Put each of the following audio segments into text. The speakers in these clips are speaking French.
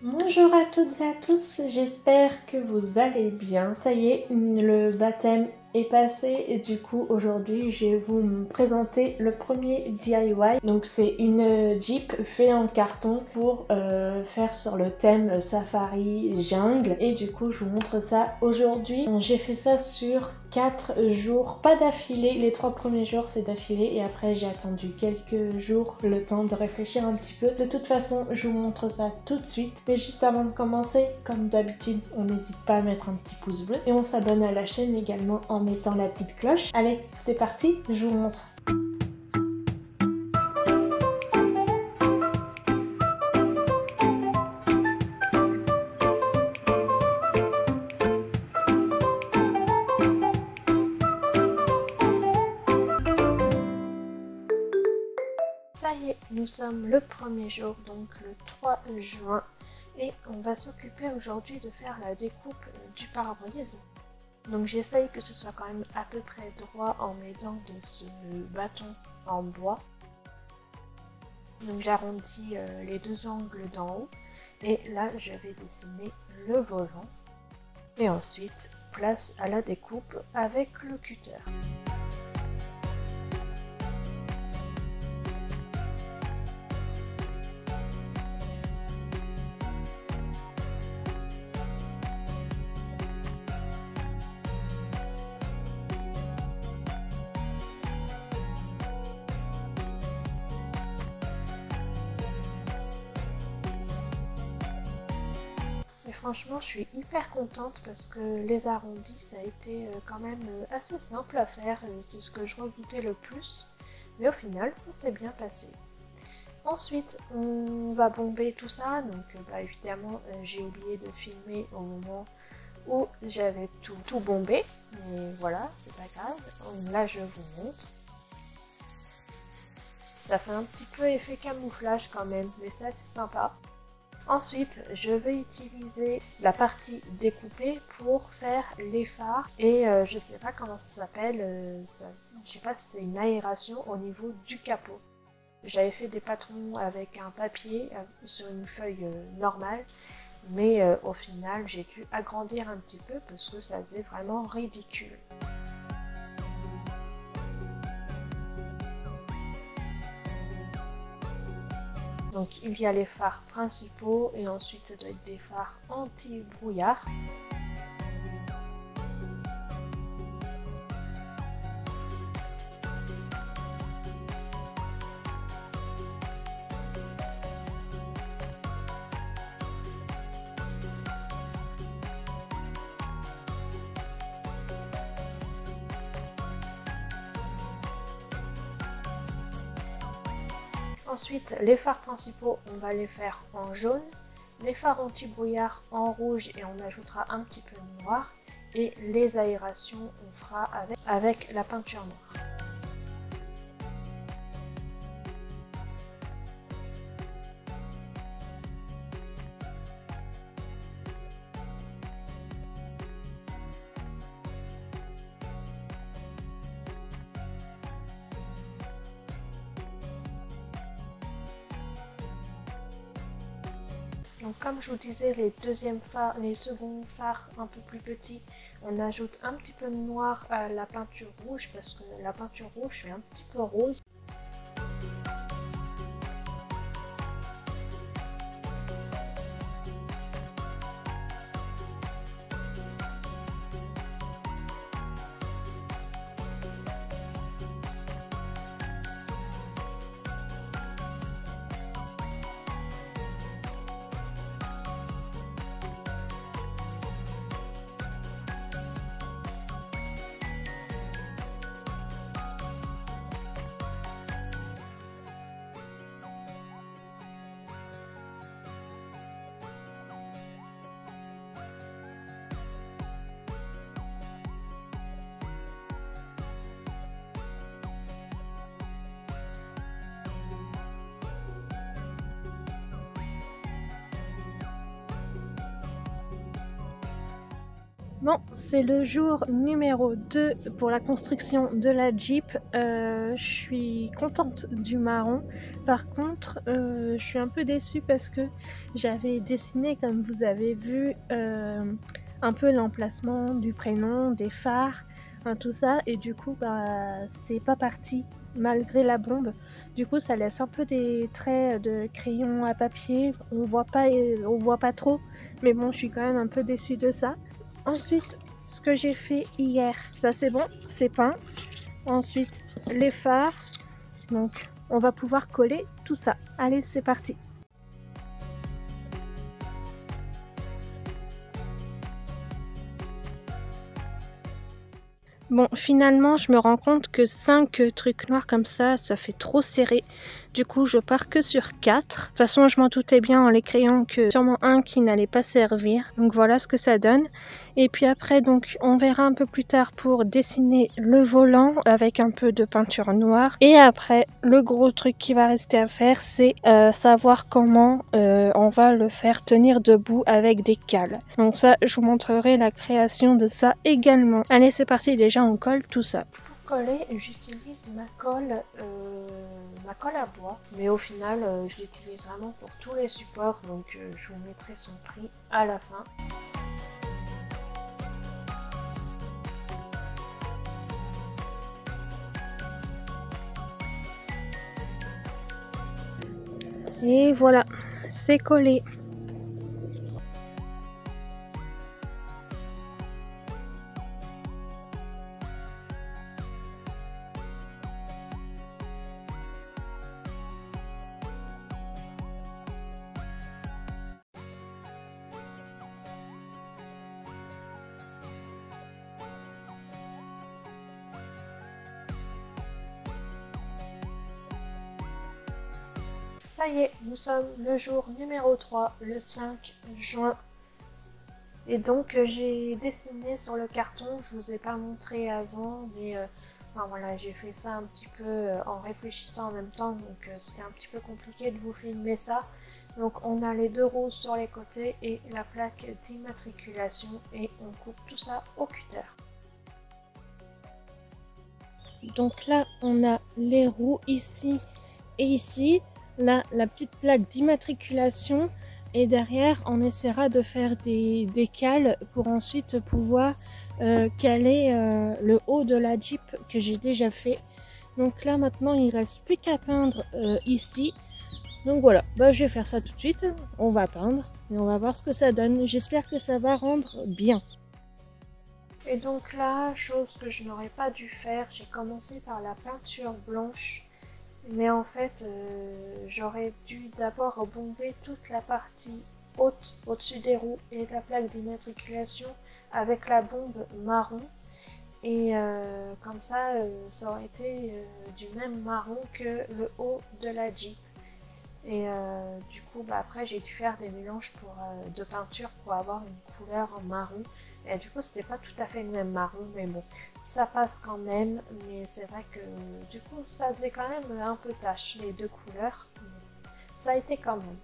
Bonjour à toutes et à tous, j'espère que vous allez bien. Ça y est, le baptême est passé et du coup aujourd'hui je vais vous présenter le premier DIY. Donc c'est une Jeep fait en carton pour faire sur le thème safari jungle et du coup je vous montre ça aujourd'hui. J'ai fait ça sur 4 jours, pas d'affilée, les 3 premiers jours c'est d'affilée et après j'ai attendu quelques jours le temps de réfléchir un petit peu. De toute façon je vous montre ça tout de suite, mais juste avant de commencer, comme d'habitude on n'hésite pas à mettre un petit pouce bleu et on s'abonne à la chaîne également en mettant la petite cloche. Allez c'est parti, je vous montre. Ça y est, nous sommes le premier jour, donc le 3 juin, et on va s'occuper aujourd'hui de faire la découpe du pare-brise. Donc j'essaye que ce soit quand même à peu près droit en m'aidant de ce bâton en bois. Donc j'arrondis les deux angles d'en haut, et là je vais dessiner le volant. Et ensuite, place à la découpe avec le cutter. Franchement, je suis hyper contente parce que les arrondis, ça a été quand même assez simple à faire. C'est ce que je redoutais le plus. Mais au final, ça s'est bien passé. Ensuite, on va bomber tout ça. Donc, évidemment, j'ai oublié de filmer au moment où j'avais tout bombé. Mais voilà, c'est pas grave. Là, je vous montre. Ça fait un petit peu effet camouflage quand même, mais ça, c'est sympa. Ensuite, je vais utiliser la partie découpée pour faire les phares et je sais pas comment ça s'appelle, je sais pas si c'est une aération au niveau du capot. J'avais fait des patrons avec un papier sur une feuille normale, mais au final j'ai dû agrandir un petit peu parce que ça faisait vraiment ridicule. Donc il y a les phares principaux et ensuite ça doit être des phares anti-brouillard. Ensuite, les phares principaux, on va les faire en jaune, les phares anti-brouillard en rouge et on ajoutera un petit peu de noir, et les aérations, on fera avec la peinture noire. Donc comme je vous disais, les seconds phares un peu plus petits, on ajoute un petit peu de noir à la peinture rouge parce que la peinture rouge fait un petit peu rose. Bon, c'est le jour numéro 2 pour la construction de la Jeep. Je suis contente du marron. Par contre, je suis un peu déçue parce que j'avais dessiné, comme vous avez vu, un peu l'emplacement du prénom, des phares, tout ça. Et du coup, c'est pas parti malgré la bombe. Du coup, ça laisse un peu des traits de crayon à papier. On voit pas trop. Mais bon, je suis quand même un peu déçue de ça. Ensuite, ce que j'ai fait hier, ça c'est bon, c'est peint. Ensuite, les phares. Donc, on va pouvoir coller tout ça. Allez, c'est parti. Bon, finalement, je me rends compte que 5 trucs noirs comme ça fait trop serré. Du coup, je pars que sur 4. De toute façon, je m'en doutais bien en les créant que sûrement un qui n'allait pas servir. Donc voilà ce que ça donne. Et puis après, donc, on verra un peu plus tard pour dessiner le volant avec un peu de peinture noire. Et après, le gros truc qui va rester à faire, c'est savoir comment on va le faire tenir debout avec des cales. Donc ça, je vous montrerai la création de ça également. Allez, c'est parti, déjà on colle tout ça. Pour coller, j'utilise ma colle à bois, mais au final, je l'utilise vraiment pour tous les supports, donc je vous mettrai son prix à la fin. Et voilà, c'est collé. Ça y est, nous sommes le jour numéro 3, le 5 juin. Et donc j'ai dessiné sur le carton, je vous ai pas montré avant, mais enfin, voilà, j'ai fait ça un petit peu en réfléchissant en même temps, donc c'était un petit peu compliqué de vous filmer ça. Donc on a les 2 roues sur les côtés et la plaque d'immatriculation et on coupe tout ça au cutter. Donc là on a les roues ici et ici. Là, la petite plaque d'immatriculation et derrière on essaiera de faire des cales pour ensuite pouvoir caler le haut de la Jeep que j'ai déjà fait. Donc là maintenant il reste plus qu'à peindre ici. Donc voilà, je vais faire ça tout de suite, on va peindre et on va voir ce que ça donne. J'espère que ça va rendre bien. Et donc là, chose que je n'aurais pas dû faire, j'ai commencé par la peinture blanche. Mais en fait, j'aurais dû d'abord bomber toute la partie haute au-dessus des roues et de la plaque d'immatriculation avec la bombe marron. Et comme ça, ça aurait été du même marron que le haut de la Jeep. Et du coup, après, j'ai dû faire des mélanges de peinture pour avoir une couleur en marron. Et du coup, c'était pas tout à fait le même marron, mais bon, ça passe quand même. Mais c'est vrai que du coup, ça faisait quand même un peu tache, les 2 couleurs. Ça a été quand même.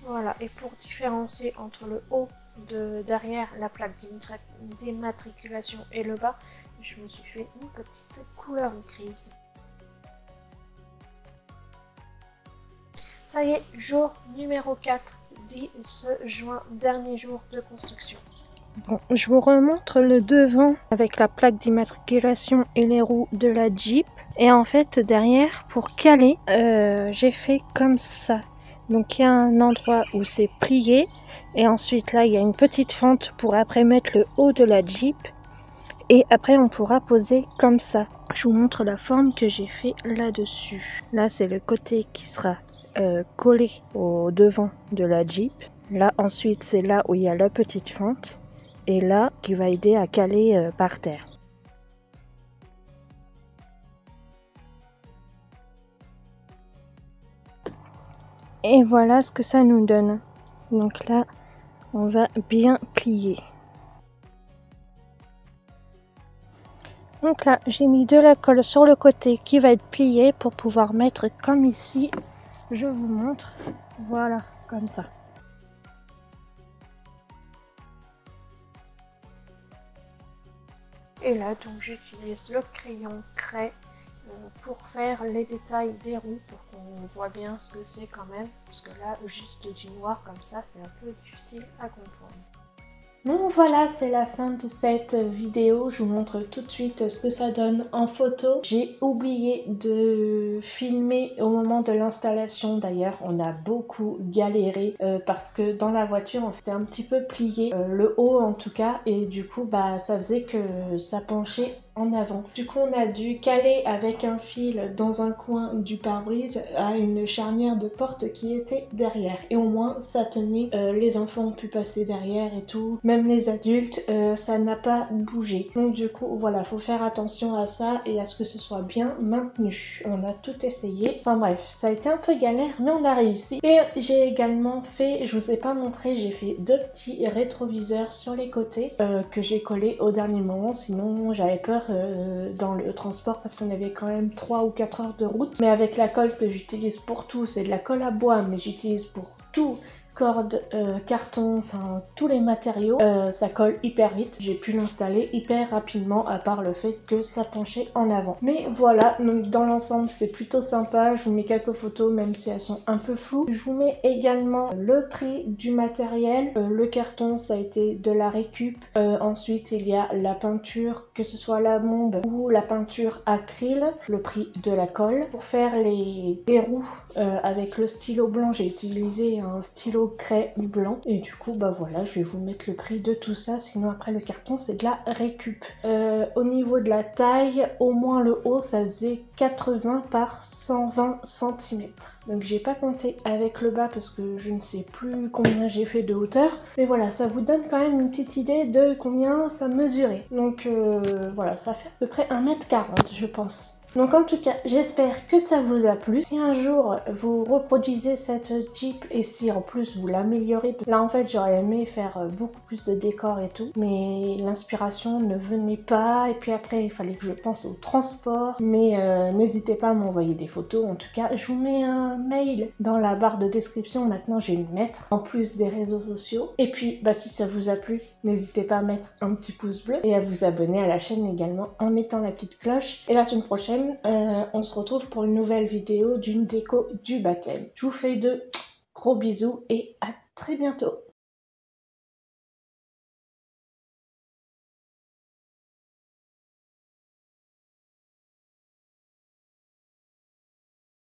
Voilà, et pour différencier entre le haut de derrière la plaque d'immatriculation et le bas, je me suis fait une petite couleur grise. Ça y est, jour numéro 4, 10 juin, dernier jour de construction. Bon, je vous remontre le devant avec la plaque d'immatriculation et les roues de la Jeep. Et en fait, derrière, pour caler, j'ai fait comme ça. Donc il y a un endroit où c'est plié et ensuite là il y a une petite fente pour après mettre le haut de la Jeep et après on pourra poser comme ça. Je vous montre la forme que j'ai fait là-dessus. Là c'est le côté qui sera collé au devant de la Jeep. Là ensuite c'est là où il y a la petite fente et là qui va aider à caler par terre. Et voilà ce que ça nous donne. Donc là, on va bien plier. Donc là, j'ai mis de la colle sur le côté qui va être plié pour pouvoir mettre comme ici. Je vous montre. Voilà, comme ça. Et là, donc j'utilise le crayon craie pour faire les détails des roues pour qu'on voit bien ce que c'est quand même, parce que là juste du noir comme ça c'est un peu difficile à comprendre. Donc voilà, c'est la fin de cette vidéo. Je vous montre tout de suite ce que ça donne en photo. J'ai oublié de filmer au moment de l'installation. D'ailleurs, on a beaucoup galéré parce que dans la voiture, on fait un petit peu plié, le haut en tout cas, et du coup, bah, ça faisait que ça penchait en avant. Du coup, on a dû caler avec un fil dans un coin du pare-brise à une charnière de porte qui était derrière. Et au moins, ça tenait. Les enfants ont pu passer derrière et tout. Même les adultes, ça n'a pas bougé. Donc du coup, voilà, faut faire attention à ça et à ce que ce soit bien maintenu. On a tout essayé. Enfin bref, ça a été un peu galère, mais on a réussi. Et j'ai également fait, je vous ai pas montré, j'ai fait 2 petits rétroviseurs sur les côtés que j'ai collés au dernier moment. Sinon, j'avais peur dans le transport parce qu'on avait quand même 3 ou 4 heures de route. Mais avec la colle que j'utilise pour tout, c'est de la colle à bois, mais j'utilise pour tout. Corde, carton, enfin tous les matériaux, ça colle hyper vite. J'ai pu l'installer hyper rapidement à part le fait que ça penchait en avant. Mais voilà, donc dans l'ensemble c'est plutôt sympa. Je vous mets quelques photos même si elles sont un peu floues. Je vous mets également le prix du matériel. Le carton ça a été de la récup. Ensuite il y a la peinture, que ce soit la bombe ou la peinture acryl. Le prix de la colle. Pour faire les roues avec le stylo blanc, j'ai utilisé un stylo craie blanc et du coup bah voilà, je vais vous mettre le prix de tout ça, sinon après le carton c'est de la récup. Au niveau de la taille, au moins le haut ça faisait 80 par 120 cm, donc j'ai pas compté avec le bas parce que je ne sais plus combien j'ai fait de hauteur, mais voilà, ça vous donne quand même une petite idée de combien ça mesurait. Donc voilà, ça fait à peu près 1m40 je pense. Donc en tout cas, j'espère que ça vous a plu. Si un jour vous reproduisez cette Jeep et si en plus vous l'améliorez, là en fait j'aurais aimé faire beaucoup plus de décors et tout, mais l'inspiration ne venait pas et puis après il fallait que je pense au transport, mais n'hésitez pas à m'envoyer des photos. En tout cas, je vous mets un mail dans la barre de description, maintenant je vais le mettre, en plus des réseaux sociaux. Et puis bah si ça vous a plu, n'hésitez pas à mettre un petit pouce bleu et à vous abonner à la chaîne également en mettant la petite cloche. Et la semaine prochaine, on se retrouve pour une nouvelle vidéo d'une déco du baptême. Je vous fais de gros bisous et à très bientôt.